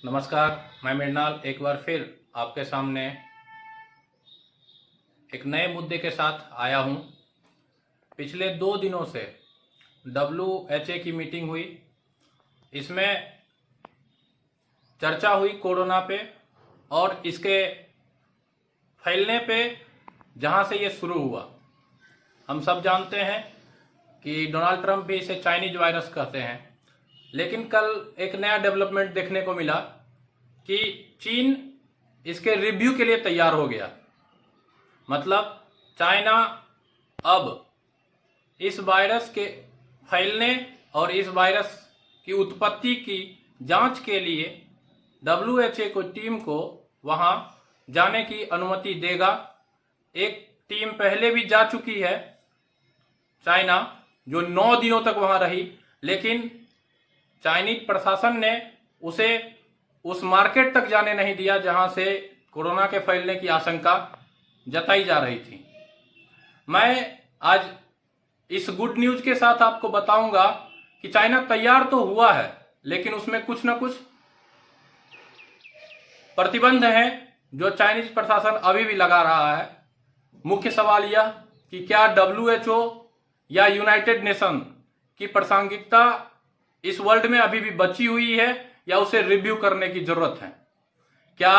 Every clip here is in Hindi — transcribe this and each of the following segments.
नमस्कार, मैं मृणाल एक बार फिर आपके सामने एक नए मुद्दे के साथ आया हूं। पिछले 2 दिनों से WHO की मीटिंग हुई। इसमें चर्चा हुई कोरोना पे और इसके फैलने पे, जहां से ये शुरू हुआ। हम सब जानते हैं कि डोनाल्ड ट्रंप भी इसे चाइनीज वायरस कहते हैं, लेकिन कल एक नया डेवलपमेंट देखने को मिला कि चीन इसके रिव्यू के लिए तैयार हो गया। मतलब चाइना अब इस वायरस के फैलने और इस वायरस की उत्पत्ति की जांच के लिए WHO को टीम को वहां जाने की अनुमति देगा। एक टीम पहले भी जा चुकी है चाइना, जो 9 दिनों तक वहां रही, लेकिन चाइनीज प्रशासन ने उसे उस मार्केट तक जाने नहीं दिया जहां से कोरोना के फैलने की आशंका जताई जा रही थी। मैं आज इस गुड न्यूज के साथ आपको बताऊंगा कि चाइना तैयार तो हुआ है, लेकिन उसमें कुछ ना कुछ प्रतिबंध हैं जो चाइनीज प्रशासन अभी भी लगा रहा है। मुख्य सवाल यह कि क्या WHO या यूनाइटेड नेशन की प्रासंगिकता इस वर्ल्ड में अभी भी बची हुई है या उसे रिव्यू करने की जरूरत है। क्या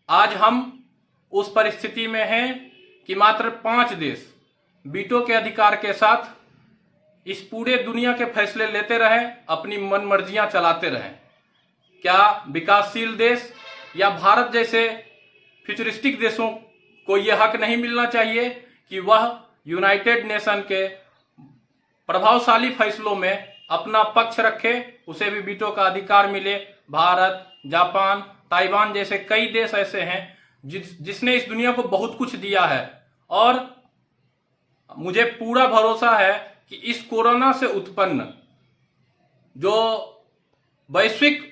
आज हम उस परिस्थिति में हैं कि मात्र 5 देश वीटो के अधिकार के साथ इस पूरे दुनिया के फैसले लेते रहें, अपनी मनमर्जियां चलाते रहें? क्या विकासशील देश या भारत जैसे फ्यूचरिस्टिक देशों को यह हक नहीं मिलना चाहिए कि वह यूनाइटेड नेशन के प्रभावशाली फैसलों में अपना पक्ष रखे, उसे भी वीटो का अधिकार मिले? भारत, जापान, ताइवान जैसे कई देश ऐसे हैं जिसने इस दुनिया को बहुत कुछ दिया है, और मुझे पूरा भरोसा है कि इस कोरोना से उत्पन्न जो वैश्विक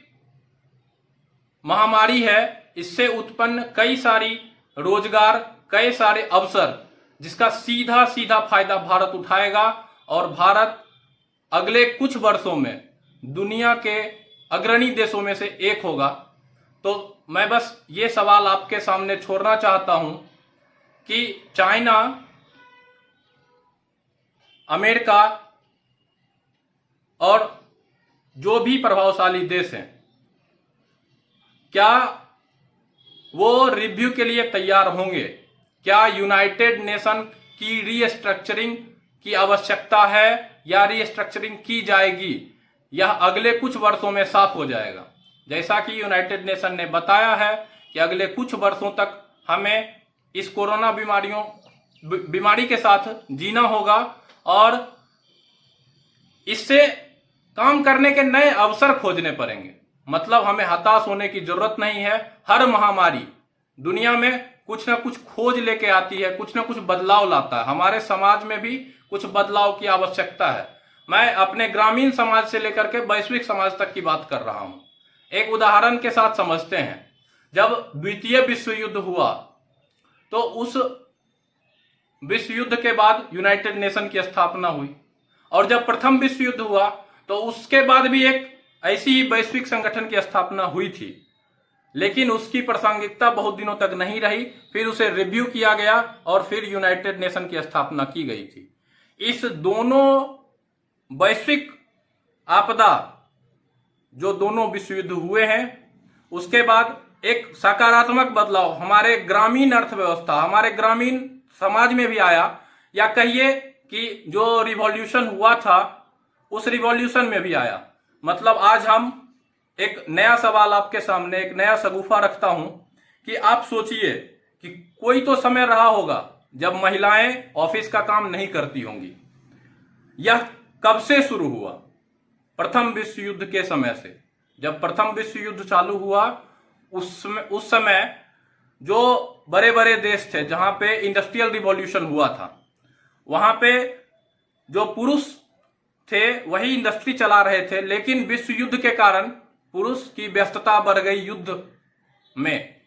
महामारी है, इससे उत्पन्न कई सारी रोजगार, कई सारे अवसर, जिसका सीधा सीधा फायदा भारत उठाएगा और भारत अगले कुछ वर्षों में दुनिया के अग्रणी देशों में से एक होगा। तो मैं बस ये सवाल आपके सामने छोड़ना चाहता हूं कि चाइना, अमेरिका और जो भी प्रभावशाली देश हैं, क्या वो रिव्यू के लिए तैयार होंगे? क्या यूनाइटेड नेशन की रीस्ट्रक्चरिंग की आवश्यकता है या रीस्ट्रक्चरिंग की जाएगी? यह अगले कुछ वर्षों में साफ हो जाएगा। जैसा कि यूनाइटेड नेशन ने बताया है कि अगले कुछ वर्षों तक हमें इस कोरोना बीमारी के साथ जीना होगा और इससे काम करने के नए अवसर खोजने पड़ेंगे। मतलब हमें हताश होने की जरूरत नहीं है। हर महामारी दुनिया में कुछ ना कुछ खोज लेके आती है, कुछ ना कुछ बदलाव लाता है। हमारे समाज में भी कुछ बदलाव की आवश्यकता है। मैं अपने ग्रामीण समाज से लेकर के वैश्विक समाज तक की बात कर रहा हूं। एक उदाहरण के साथ समझते हैं। जब द्वितीय विश्व युद्ध हुआ तो उस विश्व युद्ध के बाद यूनाइटेड नेशन की स्थापना हुई, और जब प्रथम विश्व युद्ध हुआ तो उसके बाद भी एक ऐसी ही वैश्विक संगठन की स्थापना हुई थी, लेकिन उसकी प्रासंगिकता बहुत दिनों तक नहीं रही। फिर उसे रिव्यू किया गया और फिर यूनाइटेड नेशन की स्थापना की गई थी। इस दोनों वैश्विक आपदा, जो दोनों विश्व युद्ध हुए हैं, उसके बाद एक सकारात्मक बदलाव हमारे ग्रामीण अर्थव्यवस्था, हमारे ग्रामीण समाज में भी आया, या कहिए कि जो रिवॉल्यूशन हुआ था उस रिवॉल्यूशन में भी आया। मतलब आज हम एक नया सवाल आपके सामने, एक नया शगुफा रखता हूं कि आप सोचिए कि कोई तो समय रहा होगा जब महिलाएं ऑफिस का काम नहीं करती होंगी। यह कब से शुरू हुआ? प्रथम विश्व युद्ध के समय से। जब प्रथम विश्व युद्ध चालू हुआ उस समय जो बड़े बड़े देश थे जहां पे इंडस्ट्रियल रिवॉल्यूशन हुआ था, वहां पे जो पुरुष थे वही इंडस्ट्री चला रहे थे, लेकिन विश्व युद्ध के कारण पुरुष की व्यस्तता बढ़ गई युद्ध में,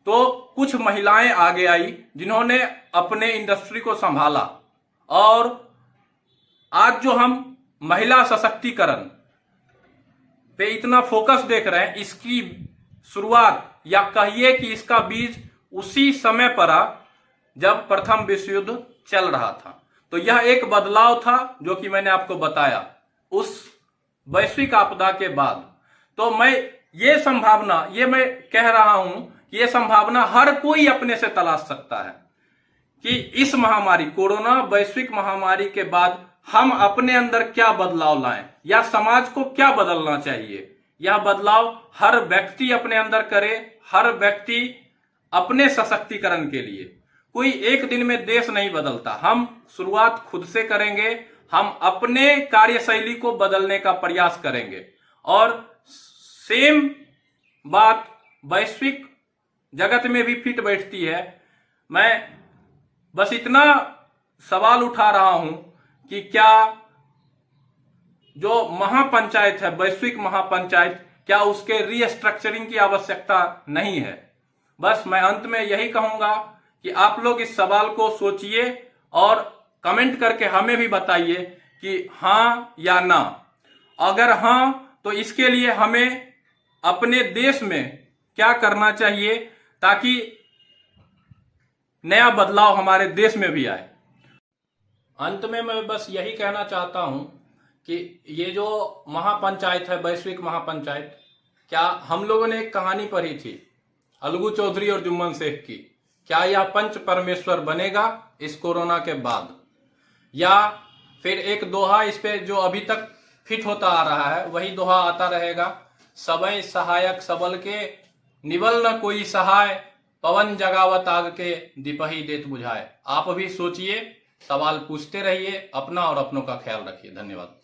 तो कुछ महिलाएं आगे आई जिन्होंने अपने इंडस्ट्री को संभाला। और आज जो हम महिला सशक्तिकरण पे इतना फोकस देख रहे हैं, इसकी शुरुआत या कहिए कि इसका बीज उसी समय पड़ा जब प्रथम विश्व युद्ध चल रहा था। तो यह एक बदलाव था जो कि मैंने आपको बताया उस वैश्विक आपदा के बाद। तो मैं मैं कह रहा हूं कि ये संभावना हर कोई अपने से तलाश सकता है कि इस महामारी, कोरोना वैश्विक महामारी के बाद हम अपने अंदर क्या बदलाव लाएं या समाज को क्या बदलना चाहिए। यह बदलाव हर व्यक्ति अपने अंदर करे, हर व्यक्ति अपने सशक्तिकरण के लिए। कोई एक दिन में देश नहीं बदलता, हम शुरुआत खुद से करेंगे, हम अपने कार्यशैली को बदलने का प्रयास करेंगे। और सेम बात वैश्विक जगत में भी फिट बैठती है। मैं बस इतना सवाल उठा रहा हूं कि क्या जो महापंचायत है, वैश्विक महापंचायत, क्या उसके रीस्ट्रक्चरिंग की आवश्यकता नहीं है। बस मैं अंत में यही कहूंगा कि आप लोग इस सवाल को सोचिए और कमेंट करके हमें भी बताइए कि हां या ना। अगर हां तो इसके लिए हमें अपने देश में क्या करना चाहिए ताकि नया बदलाव हमारे देश में भी आए। अंत में मैं बस यही कहना चाहता हूं कि ये जो महापंचायत है, वैश्विक महापंचायत, क्या हम लोगों ने एक कहानी पढ़ी थी अलगू चौधरी और जुम्मन शेख की, क्या यह पंच परमेश्वर बनेगा इस कोरोना के बाद, या फिर एक दोहा इस पे जो अभी तक फिट होता आ रहा है वही दोहा आता रहेगा, सबई सहायक सबल के निबल न कोई सहाय, पवन जगावत आग के दिपही देत बुझाए। आप भी सोचिए, सवाल पूछते रहिए, अपना और अपनों का ख्याल रखिए। धन्यवाद।